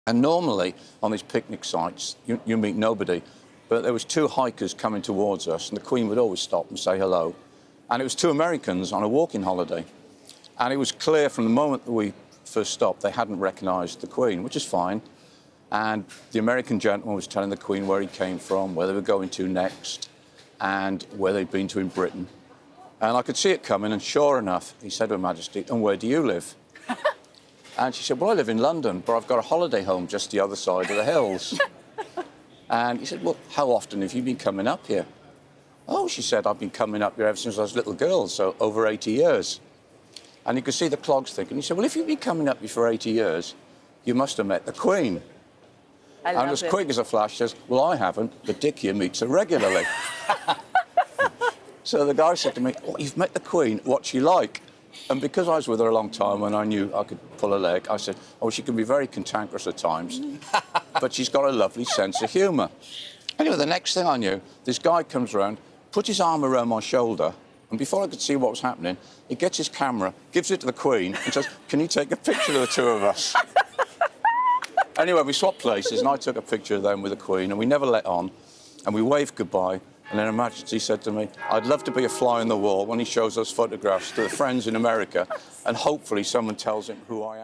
And normally, on these picnic sites, you meet nobody. But there was two hikers coming towards us, and the Queen would always stop and say hello. And it was two Americans on a walking holiday. And it was clear from the moment that we first stopped, they hadn't recognised the Queen, which is fine. And the American gentleman was telling the Queen where he came from, where they were going to next, and where they'd been to in Britain. And I could see it coming, and sure enough, he said to Her Majesty, "And where do you live?" And she said, "Well, I live in London, but I've got a holiday home just the other side of the hills." And he said, "Well, how often have you been coming up here?" "Oh," she said, "I've been coming up here ever since I was a little girl, so over 80 years. And you could see the clogs thinking. He said, "Well, if you've been coming up here for 80 years, you must have met the Queen." I love And as it. quick as a flash says, "Well, I haven't, but Dick here meets her regularly." So the guy said to me, "Oh, you've met the Queen, what's she like?" And because I was with her a long time and I knew I could pull a leg, I said, "Oh, she can be very cantankerous at times, but she's got a lovely sense of humour." Anyway, the next thing I knew, this guy comes around, put his arm around my shoulder, and before I could see what was happening, he gets his camera, gives it to the Queen, and says, "Can you take a picture of the two of us?" Anyway, we swapped places, and I took a picture of them with the Queen, and we never let on, and we waved goodbye. And then Her Majesty said to me, "I'd love to be a fly on the wall when he shows those photographs to the friends in America, and hopefully someone tells him who I am."